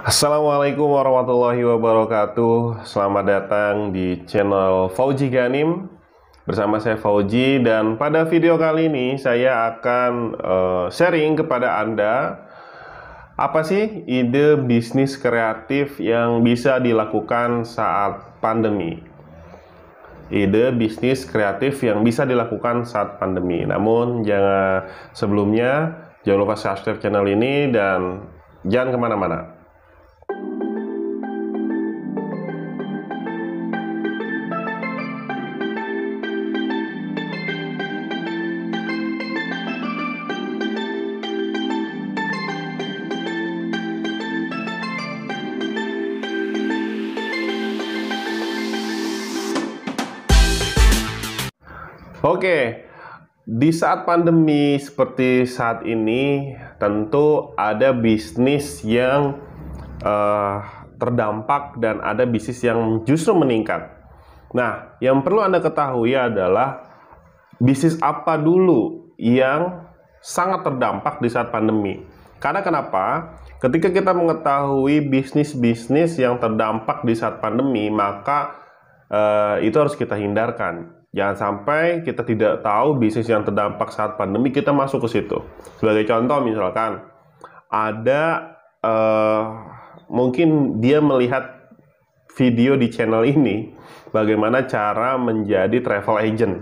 Assalamualaikum warahmatullahi wabarakatuh. Selamat datang di channel Fauji Ganim. Bersama saya Fauji, dan pada video kali ini saya akan sharing kepada Anda apa sih ide bisnis kreatif yang bisa dilakukan saat pandemi. Ide bisnis kreatif yang bisa dilakukan saat pandemi. Namun sebelumnya jangan lupa subscribe channel ini dan jangan kemana-mana. Oke, di saat pandemi seperti saat ini, tentu ada bisnis yang terdampak dan ada bisnis yang justru meningkat. Nah, yang perlu Anda ketahui adalah bisnis apa dulu yang sangat terdampak di saat pandemi. Karena kenapa? Ketika kita mengetahui bisnis-bisnis yang terdampak di saat pandemi, maka itu harus kita hindarkan. Jangan sampai kita tidak tahu bisnis yang terdampak saat pandemi, kita masuk ke situ. Sebagai contoh, misalkan ada mungkin dia melihat video di channel ini, bagaimana cara menjadi travel agent,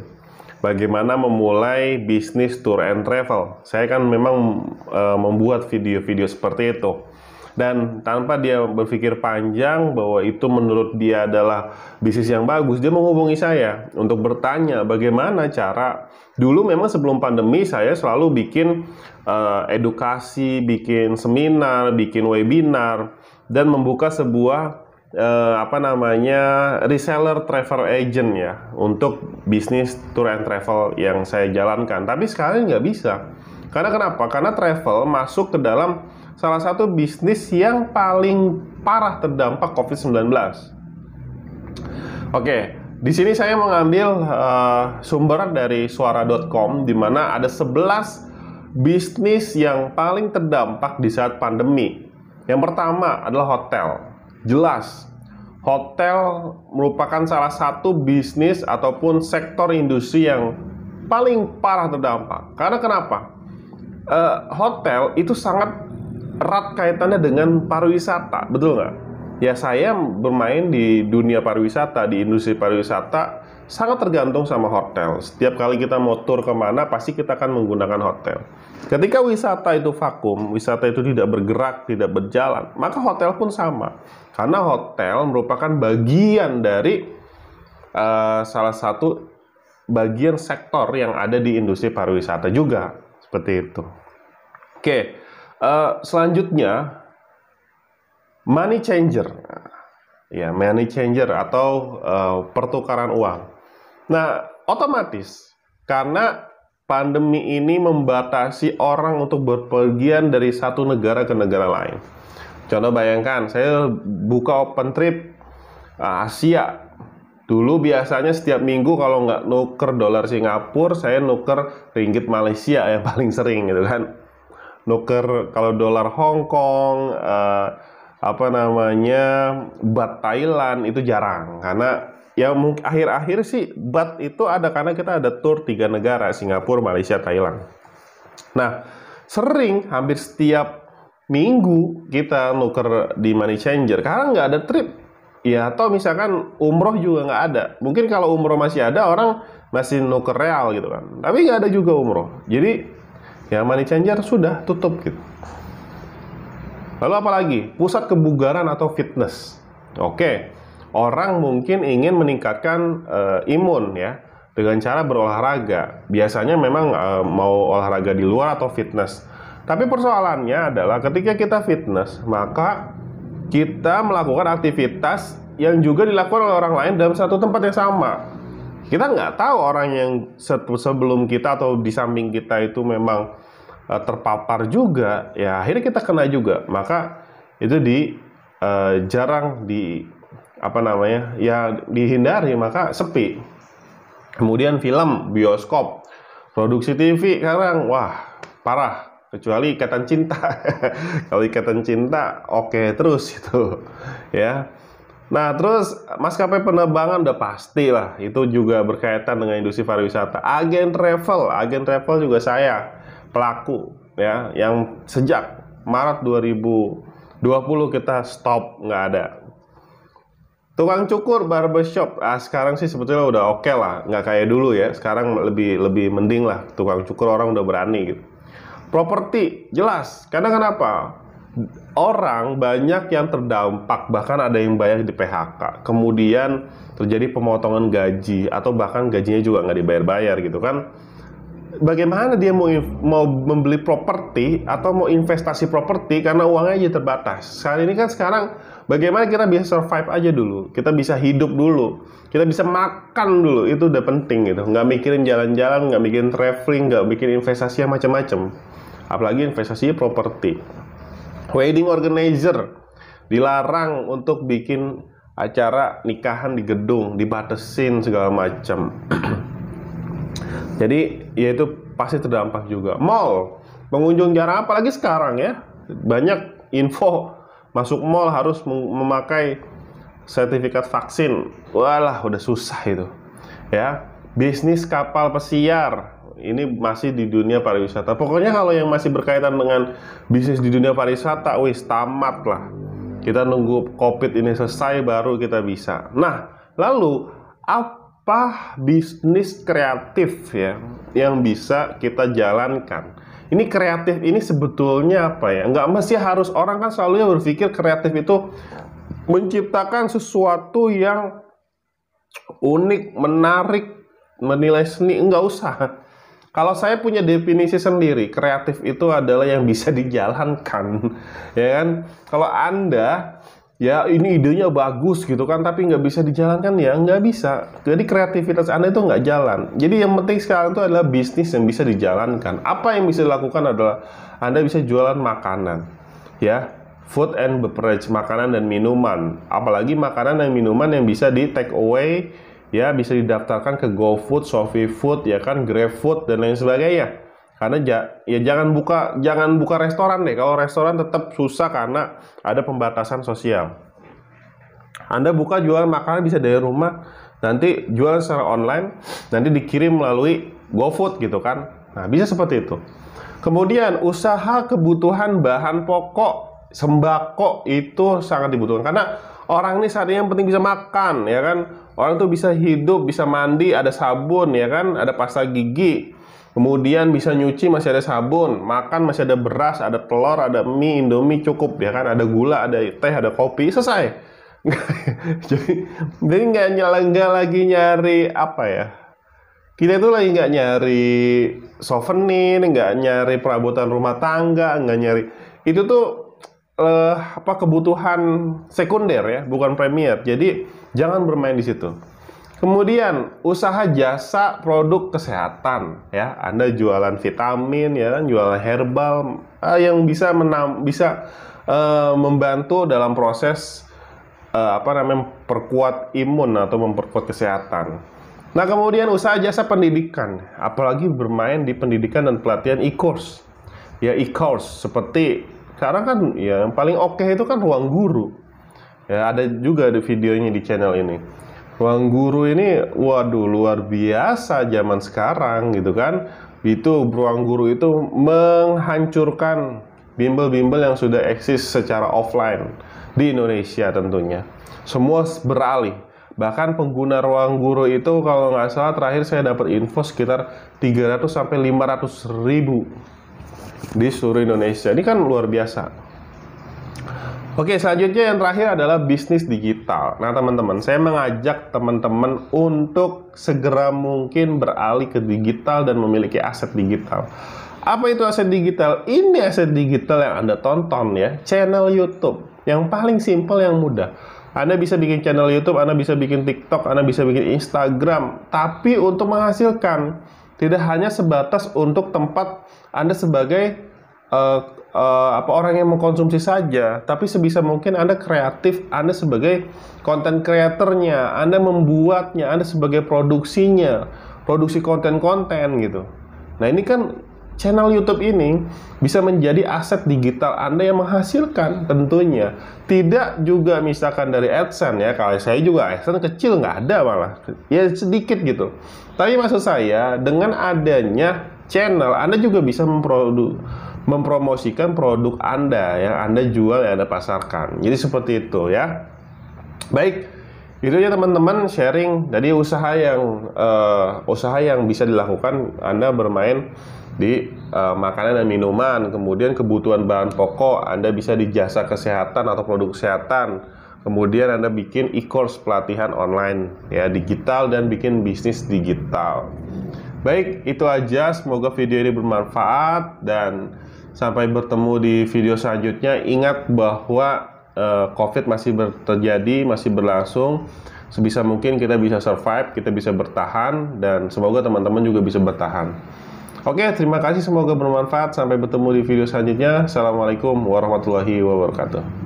bagaimana memulai bisnis tour and travel. Saya kan memang membuat video-video seperti itu. Dan tanpa dia berpikir panjang bahwa itu menurut dia adalah bisnis yang bagus, dia menghubungi saya untuk bertanya bagaimana cara. Dulu memang sebelum pandemi saya selalu bikin edukasi, bikin seminar, bikin webinar, dan membuka sebuah reseller travel agent ya, untuk bisnis tour and travel yang saya jalankan. Tapi sekarang nggak bisa. Karena kenapa? Karena travel masuk ke dalam salah satu bisnis yang paling parah terdampak COVID-19. Oke, di sini saya mengambil sumber dari suara.com, di mana ada 11 bisnis yang paling terdampak di saat pandemi. Yang pertama adalah hotel. Jelas, hotel merupakan salah satu bisnis ataupun sektor industri yang paling parah terdampak. Karena kenapa? Hotel itu sangat erat kaitannya dengan pariwisata, betul nggak? Ya, saya bermain di dunia pariwisata, di industri pariwisata, sangat tergantung sama hotel. Setiap kali kita mau tur kemana, pasti kita akan menggunakan hotel. Ketika wisata itu vakum, wisata itu tidak bergerak, tidak berjalan, maka hotel pun sama. Karena hotel merupakan bagian dari salah satu bagian sektor yang ada di industri pariwisata juga, seperti itu. Oke. Selanjutnya, money changer, ya, money changer atau pertukaran uang. Nah, otomatis karena pandemi ini membatasi orang untuk berpergian dari satu negara ke negara lain. Contoh, bayangkan saya buka open trip Asia. Dulu biasanya setiap minggu kalau nggak nuker dolar Singapura, saya nuker ringgit Malaysia yang paling sering gitu kan. Nuker kalau dolar Hong Kong, baht Thailand itu jarang, karena ya mungkin akhir-akhir sih baht itu ada karena kita ada tour 3 negara, Singapura, Malaysia, Thailand. Nah, sering hampir setiap minggu kita nuker di money changer karena nggak ada trip. Ya, atau misalkan umroh juga nggak ada. Mungkin kalau umroh masih ada, orang masih nuker real gitu kan. Tapi nggak ada juga umroh. Jadi ya, money changer sudah tutup gitu. Lalu apalagi? Pusat kebugaran atau fitness. Oke, orang mungkin ingin meningkatkan imun ya dengan cara berolahraga. Biasanya memang mau olahraga di luar atau fitness. Tapi persoalannya adalah ketika kita fitness, maka kita melakukan aktivitas yang juga dilakukan oleh orang lain dalam satu tempat yang sama. Kita nggak tahu orang yang sebelum kita atau di samping kita itu memang terpapar juga, ya akhirnya kita kena juga. Maka itu jarang dihindari, maka sepi. Kemudian film, bioskop, produksi TV sekarang, wah parah. kecuali ikatan cinta. Kalau ikatan cinta oke terus itu ya. Nah, terus maskapai penerbangan udah pasti lah, itu juga berkaitan dengan industri pariwisata. Agen travel juga saya pelaku ya, yang sejak Maret 2020 kita stop, nggak ada. Tukang cukur barbershop, sekarang sih sebetulnya udah oke lah, nggak kayak dulu ya. Sekarang lebih mending lah, tukang cukur orang udah berani gitu. Properti jelas, karena kenapa? Orang banyak yang terdampak, bahkan ada yang banyak di PHK, kemudian terjadi pemotongan gaji atau bahkan gajinya juga nggak dibayar-bayar gitu kan. Bagaimana dia mau membeli properti atau mau investasi properti karena uangnya aja terbatas. Sekarang bagaimana kita bisa survive aja dulu, kita bisa hidup dulu, kita bisa makan dulu, itu udah penting gitu. Nggak mikirin jalan-jalan, nggak mikirin traveling, nggak mikirin investasi yang macam-macam, apalagi investasi properti. Wedding organizer dilarang untuk bikin acara nikahan di gedung, dibatesin segala macam. Jadi ya itu pasti terdampak juga. Mall, pengunjung jarang, apalagi sekarang ya, banyak info masuk mall harus memakai sertifikat vaksin. Walah, udah susah itu ya. Bisnis kapal pesiar, ini masih di dunia pariwisata. Pokoknya kalau yang masih berkaitan dengan bisnis di dunia pariwisata, wis tamat lah. Kita nunggu COVID ini selesai baru kita bisa. Nah, lalu apa bisnis kreatif ya yang bisa kita jalankan? Ini kreatif ini sebetulnya apa ya? Nggak mesti harus, orang kan selalu berpikir kreatif itu menciptakan sesuatu yang unik, menarik, menilai seni. Enggak usah. Kalau saya punya definisi sendiri, kreatif itu adalah yang bisa dijalankan, ya kan? Kalau Anda, ya ini idenya bagus gitu kan, tapi nggak bisa dijalankan, ya nggak bisa. Jadi kreativitas Anda itu nggak jalan. Jadi yang penting sekarang itu adalah bisnis yang bisa dijalankan. Apa yang bisa dilakukan adalah Anda bisa jualan makanan, ya, food and beverage, makanan dan minuman. Apalagi makanan dan minuman yang bisa di take away, ya, bisa didaftarkan ke GoFood, ShopeeFood, ya kan, GrabFood dan lain sebagainya. Karena ya jangan buka restoran deh. Kalau restoran tetap susah karena ada pembatasan sosial. Anda buka jualan makanan bisa dari rumah, nanti jualan secara online, nanti dikirim melalui GoFood gitu kan. Nah, bisa seperti itu. Kemudian usaha kebutuhan bahan pokok, sembako itu sangat dibutuhkan karena orang ini saat ini yang penting bisa makan, ya kan. Orang tuh bisa hidup, bisa mandi, ada sabun, ya kan, ada pasta gigi. Kemudian bisa nyuci, masih ada sabun, makan masih ada beras, ada telur, ada mie, Indomie cukup, ya kan, ada gula, ada teh, ada kopi, selesai. jadi nggak lagi nyari apa ya? Kita itu lagi nggak nyari souvenir, nggak nyari perabotan rumah tangga, nggak nyari itu tuh kebutuhan sekunder ya, bukan premier. Jadi jangan bermain di situ. Kemudian usaha jasa produk kesehatan ya, Anda jualan vitamin ya kan, jualan herbal yang bisa membantu dalam proses perkuat imun atau memperkuat kesehatan. Nah, kemudian usaha jasa pendidikan, apalagi bermain di pendidikan dan pelatihan e-course. Ya, e-course seperti sekarang kan ya yang paling oke itu kan Ruang Guru. Ya, ada juga di videonya di channel ini. Ruang Guru ini waduh luar biasa zaman sekarang gitu kan. Itu Ruang Guru itu menghancurkan bimbel-bimbel yang sudah eksis secara offline di Indonesia tentunya. Semua beralih. Bahkan pengguna Ruang Guru itu kalau nggak salah terakhir saya dapat info sekitar 300 sampai 500 ribu di seluruh Indonesia. Ini kan luar biasa. Oke, selanjutnya yang terakhir adalah bisnis digital. Nah, teman-teman, saya mengajak teman-teman untuk segera mungkin beralih ke digital dan memiliki aset digital. Apa itu aset digital? Ini aset digital yang Anda tonton ya, channel YouTube. Yang paling simpel, yang mudah. Anda bisa bikin channel YouTube, Anda bisa bikin TikTok, Anda bisa bikin Instagram. Tapi untuk menghasilkan, tidak hanya sebatas untuk tempat Anda sebagai orang yang mengkonsumsi saja, tapi sebisa mungkin Anda kreatif, Anda sebagai content creator-nya, Anda membuatnya, Anda sebagai produksinya, produksi konten-konten gitu. Nah, ini kan channel YouTube ini bisa menjadi aset digital Anda yang menghasilkan tentunya. Tidak juga misalkan dari AdSense ya, kalau saya juga AdSense kecil nggak ada malah, ya sedikit gitu. Tapi maksud saya dengan adanya channel, Anda juga bisa mempromosikan produk Anda yang Anda jual, yang Anda pasarkan. Jadi seperti itu ya. Baik, itu ya teman-teman, sharing dari usaha yang bisa dilakukan Anda bermain di makanan dan minuman, kemudian kebutuhan bahan pokok, Anda bisa di jasa kesehatan atau produk kesehatan, kemudian Anda bikin e-course pelatihan online ya, digital, dan bikin bisnis digital. Baik, itu aja, semoga video ini bermanfaat dan sampai bertemu di video selanjutnya. Ingat bahwa COVID masih terjadi, masih berlangsung. Sebisa mungkin kita bisa survive, kita bisa bertahan, dan semoga teman-teman juga bisa bertahan. Oke, terima kasih, semoga bermanfaat. Sampai bertemu di video selanjutnya. Assalamualaikum warahmatullahi wabarakatuh.